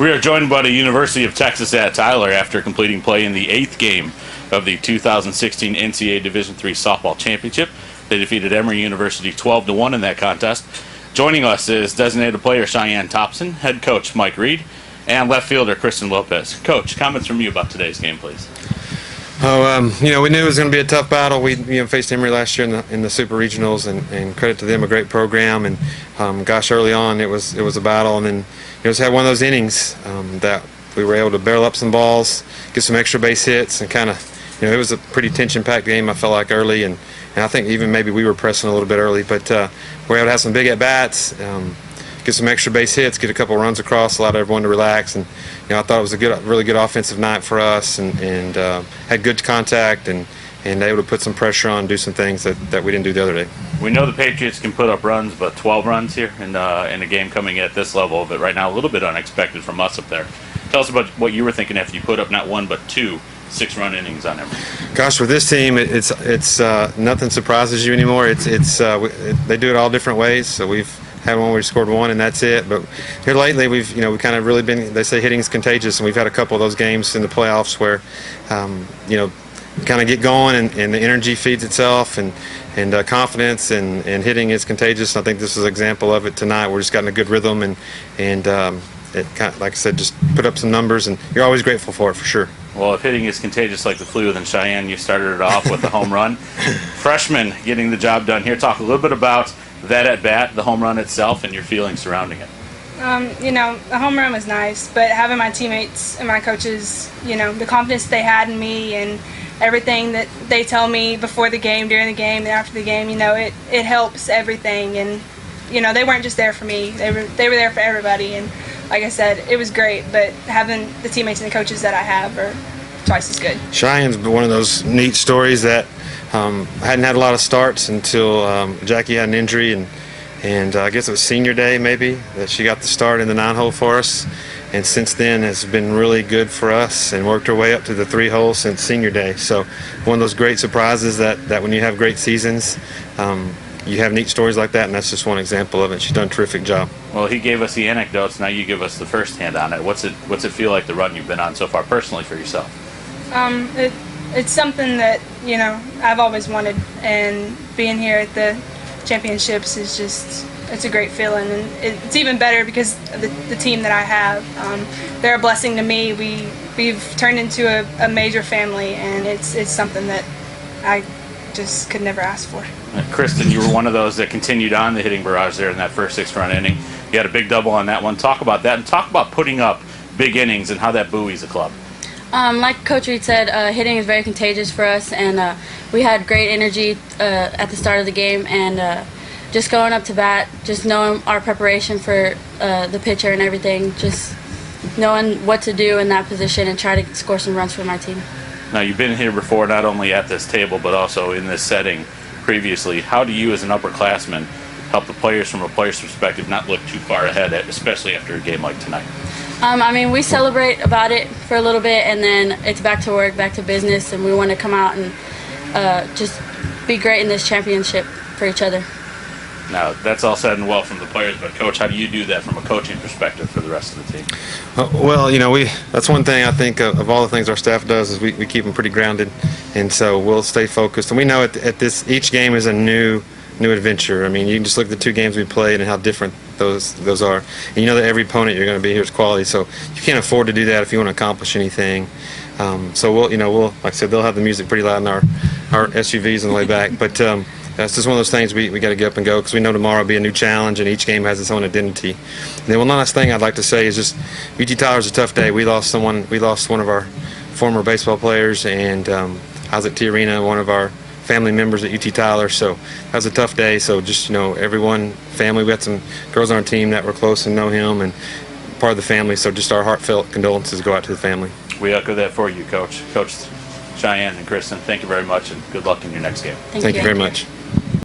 We are joined by the University of Texas at Tyler after completing play in the 8th game of the 2016 NCAA Division III Softball Championship. They defeated Emory University 12-1 in that contest. Joining us is designated player Cheyenne Thompson, head coach Mike Reed, and left fielder Kristin Lopez. Coach, comments from you about today's game, please. We knew it was going to be a tough battle. We faced Emory last year in the Super Regionals, and credit to them, a great program. And early on it was a battle, and then just had one of those innings that we were able to barrel up some balls, get some extra base hits, and kind of, it was a pretty tension-packed game. I felt like early, and I think even maybe we were pressing a little bit early, but we were able to have some big at bats. Get some extra base hits, get a couple runs across, allowed everyone to relax, and I thought it was a really good offensive night for us, and had good contact and able to put some pressure on, do some things that we didn't do the other day. We know the Patriots can put up runs, but 12 runs here in a game coming at this level, but right now a little bit unexpected from us up there. Tell us about what you were thinking after you put up not one but two 6-run innings on Emory. Gosh, with this team, it's nothing surprises you anymore. They do it all different ways. So we've had one where we scored one and that's it. But here lately, we've kind of really been. They say hitting is contagious, and we've had a couple of those games in the playoffs where we kind of get going and the energy feeds itself, and confidence and hitting is contagious. And I think this is an example of it tonight. We're just got in a good rhythm and it kind of, like I said, just put up some numbers, and you're always grateful for it, for sure. Well, if hitting is contagious like the flu, then Cheyenne, you started it off with a home run. Freshman getting the job done here. Talk a little bit about that at bat, the home run itself, and your feelings surrounding it. The home run was nice, but having my teammates and my coaches, the confidence they had in me and everything that they tell me before the game, during the game, and after the game, it helps everything. And they weren't just there for me; they were there for everybody. And like I said, it was great. But having the teammates and the coaches that I have are twice as good. Cheyenne's been one of those neat stories that hadn't had a lot of starts until Jackie had an injury, and I guess it was senior day maybe that she got the start in the 9-hole for us. And since then has been really good for us and worked her way up to the 3-hole since senior day. So one of those great surprises that when you have great seasons, you have neat stories like that, and that's just one example of it. She's done a terrific job. Well, he gave us the anecdotes. Now you give us the first hand on it. What's it feel like, the run you've been on so far personally for yourself? It's something that I've always wanted, and being here at the championships is it's a great feeling, and it's even better because of the team that I have. They're a blessing to me. We've turned into a major family, and it's something that I just could never ask for. Kristin, you were one of those that continued on the hitting barrage there in that first 6-run inning. You had a big double on that one. Talk about that, and talk about putting up big innings and how that buoys a club. Like Coach Reed said, hitting is very contagious for us, and we had great energy at the start of the game, and just going up to bat, just knowing our preparation for the pitcher and everything, just knowing what to do in that position and try to score some runs for my team. Now, you've been here before, not only at this table, but also in this setting previously. How do you, as an upperclassman, help the players from a player's perspective not look too far ahead, especially after a game like tonight? We celebrate about it for a little bit, and then it's back to work, back to business, and we want to come out and just be great in this championship for each other. Now, that's all said and well from the players, but Coach, how do you do that from a coaching perspective for the rest of the team? That's one thing I think of all the things our staff does is we keep them pretty grounded, and so we'll stay focused. And we know at this, each game is a new adventure. You can just look at the 2 games we played and how different those are. And you know that every opponent you're going to be here is quality, so you can't afford to do that if you want to accomplish anything. So we'll like I said, they'll have the music pretty loud in our SUVs on the way back, but that's just one of those things we got to get up and go, because we know tomorrow will be a new challenge, and each game has its own identity. And then one last thing I'd like to say is just UT Tyler's a tough day. We lost one of our former baseball players, and Isaac Tiarina, one of our family members at UT Tyler. So that was a tough day. So just everyone, family. We had some girls on our team that were close and know him and part of the family. So just our heartfelt condolences go out to the family. We echo that for you, Coach. Coach Cheyenne and Kristin, thank you very much, and good luck in your next game. Thank you very much.